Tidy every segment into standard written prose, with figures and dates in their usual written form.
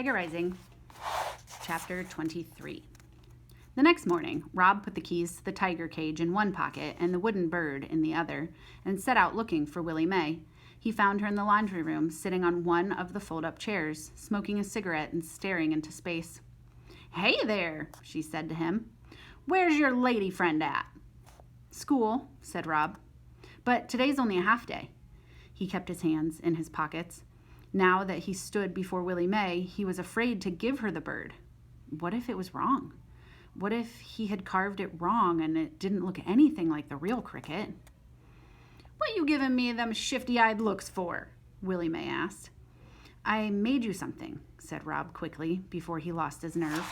Tiger Rising, Chapter 23. The next morning, Rob put the keys to the tiger cage in one pocket and the wooden bird in the other, and set out looking for Willie Mae. He found her in the laundry room, sitting on one of the fold-up chairs, smoking a cigarette and staring into space. "Hey there," she said to him. "Where's your lady friend at?" "School," said Rob. "But today's only a half day." He kept his hands in his pockets. Now that he stood before Willie Mae, he was afraid to give her the bird. What if it was wrong? What if he had carved it wrong and it didn't look anything like the real cricket? "What you giving me them shifty-eyed looks for?" Willie Mae asked. "I made you something," said Rob quickly, before he lost his nerve.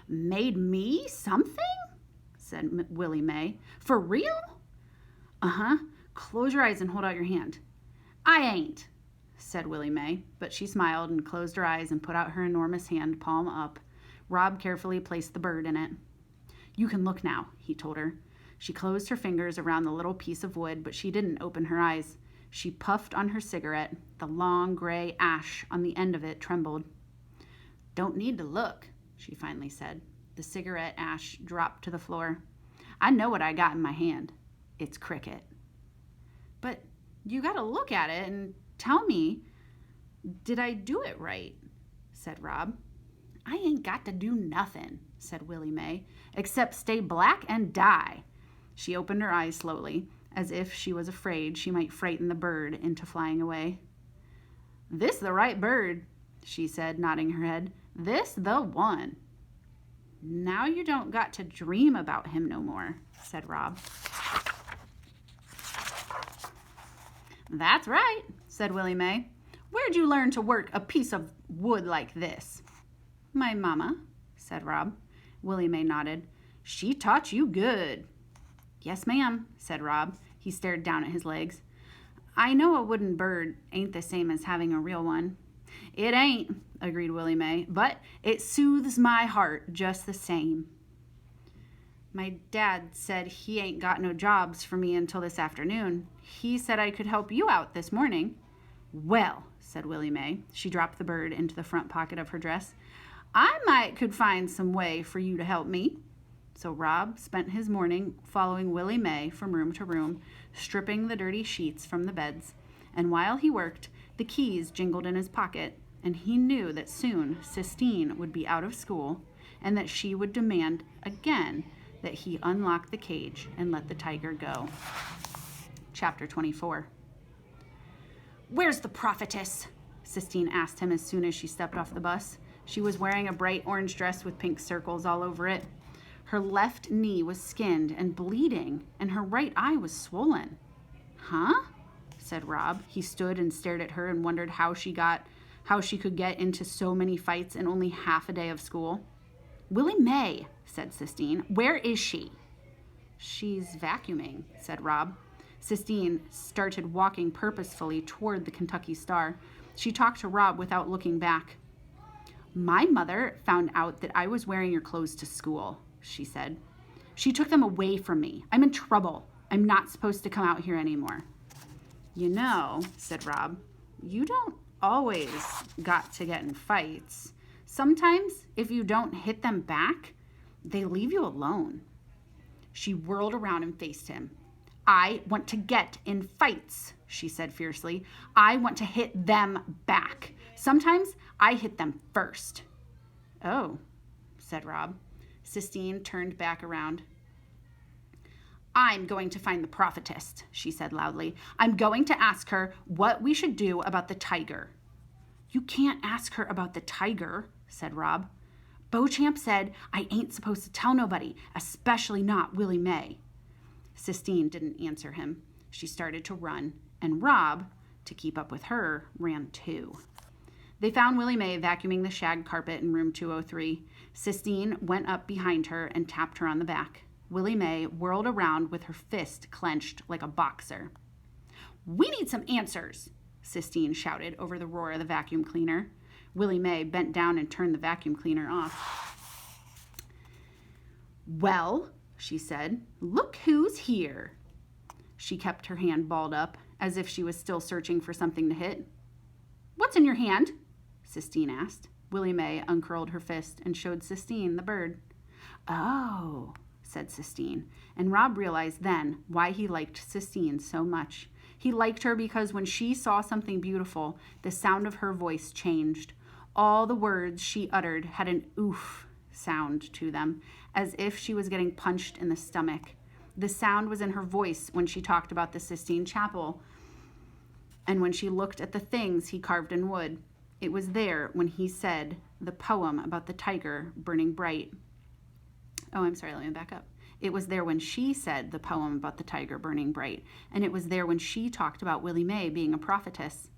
"Made me something?" said Willie Mae. "For real?" "Uh-huh. Close your eyes and hold out your hand." "I ain't," said Willie Mae, but she smiled and closed her eyes and put out her enormous hand, palm up. Rob carefully placed the bird in it. "You can look now," he told her. She closed her fingers around the little piece of wood, but she didn't open her eyes. She puffed on her cigarette. The long gray ash on the end of it trembled. "Don't need to look," she finally said. The cigarette ash dropped to the floor. "I know what I got in my hand. It's cricket." "But you gotta look at it and tell me, did I do it right?" said Rob. "I ain't got to do nothing," said Willie Mae, "except stay black and die." She opened her eyes slowly, as if she was afraid she might frighten the bird into flying away. "This the right bird," she said, nodding her head. "This the one." "Now you don't got to dream about him no more," said Rob. "That's right," said Willie Mae. "Where'd you learn to work a piece of wood like this?" "My mama," said Rob. Willie Mae nodded. "She taught you good." "Yes, ma'am," said Rob. He stared down at his legs. "I know a wooden bird ain't the same as having a real one." "It ain't," agreed Willie Mae, "but it soothes my heart just the same." "My dad said he ain't got no jobs for me until this afternoon. He said I could help you out this morning." "Well," said Willie Mae. She dropped the bird into the front pocket of her dress. "I might could find some way for you to help me." So Rob spent his morning following Willie Mae from room to room, stripping the dirty sheets from the beds. And while he worked, the keys jingled in his pocket, and he knew that soon Sistine would be out of school, and that she would demand again that he unlock the cage and let the tiger go. Chapter 24. "Where's the prophetess?" Sistine asked him as soon as she stepped off the bus. She was wearing a bright orange dress with pink circles all over it. Her left knee was skinned and bleeding, and her right eye was swollen. "Huh?" said Rob. He stood and stared at her and wondered how she could get into so many fights in only half a day of school. "Willie Mae," said Sistine. "Where is she?" "She's vacuuming," said Rob. Sistine started walking purposefully toward the Kentucky Star. She talked to Rob without looking back. "My mother found out that I was wearing your clothes to school," she said. "She took them away from me. I'm in trouble. I'm not supposed to come out here anymore." "You know," said Rob, "you don't always got to get in fights. Sometimes, if you don't hit them back, they leave you alone." She whirled around and faced him. "I want to get in fights," she said fiercely. "I want to hit them back. Sometimes I hit them first." "Oh," said Rob. Sistine turned back around. "I'm going to find the prophetess," she said loudly. "I'm going to ask her what we should do about the tiger." "You can't ask her about the tiger," said Rob. "Beauchamp said I ain't supposed to tell nobody, especially not Willie Mae." Sistine didn't answer him. She started to run, and Rob, to keep up with her, ran too. They found Willie Mae vacuuming the shag carpet in room 203. Sistine went up behind her and tapped her on the back. Willie Mae whirled around with her fist clenched like a boxer. "We need some answers," Sistine shouted over the roar of the vacuum cleaner. Willie Mae bent down and turned the vacuum cleaner off. "Well," she said, "look who's here." She kept her hand balled up, as if she was still searching for something to hit. "What's in your hand?" Sistine asked. Willie Mae uncurled her fist and showed Sistine the bird. Oh, said Sistine, and Rob realized then why he liked Sistine so much. He liked her because when she saw something beautiful, the sound of her voice changed. All the words she uttered had an oof sound to them, as if she was getting punched in the stomach. The sound was in her voice when she talked about the Sistine Chapel, and when she looked at the things he carved in wood. It was there when he said the poem about the tiger burning bright. Oh, I'm sorry, let me back up. It was there when she said the poem about the tiger burning bright, and it was there when she talked about Willie Mae being a prophetess.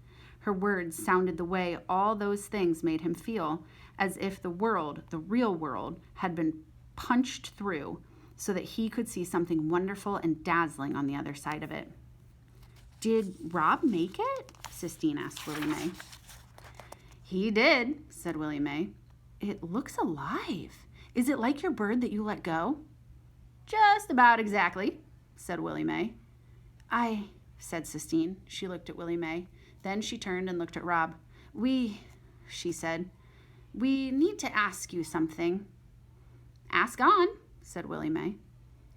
Her words sounded the way all those things made him feel, as if the world, the real world, had been punched through so that he could see something wonderful and dazzling on the other side of it. Did Rob make it? Sistine asked Willie Mae. He did, said Willie Mae. It looks alive. Is it like your bird that you let go? Just about exactly, said Willie Mae. Said Sistine. She looked at Willie Mae. Then she turned and looked at Rob. She said, we need to ask you something. Ask on, said Willie Mae.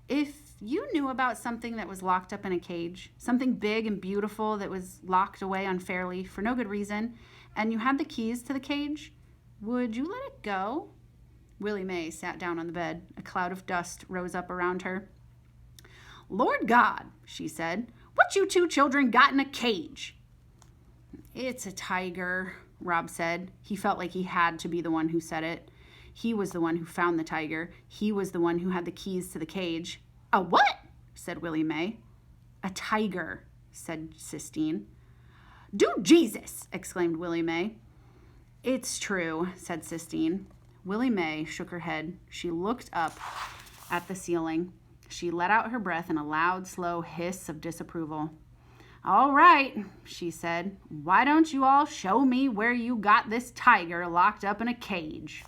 If you knew about something that was locked up in a cage, something big and beautiful that was locked away unfairly for no good reason, and you had the keys to the cage, would you let it go? Willie Mae sat down on the bed. A cloud of dust rose up around her. Lord God, she said, what you two children got in a cage? It's a tiger, Rob said. He felt like he had to be the one who said it. He was the one who found the tiger. He was the one who had the keys to the cage. A what? Said Willie Mae. A tiger, said Sistine. Do Jesus! Exclaimed Willie Mae. It's true, said Sistine. Willie Mae shook her head. She looked up at the ceiling. She let out her breath in a loud, slow hiss of disapproval. All right, she said. Why don't you all show me where you got this tiger locked up in a cage?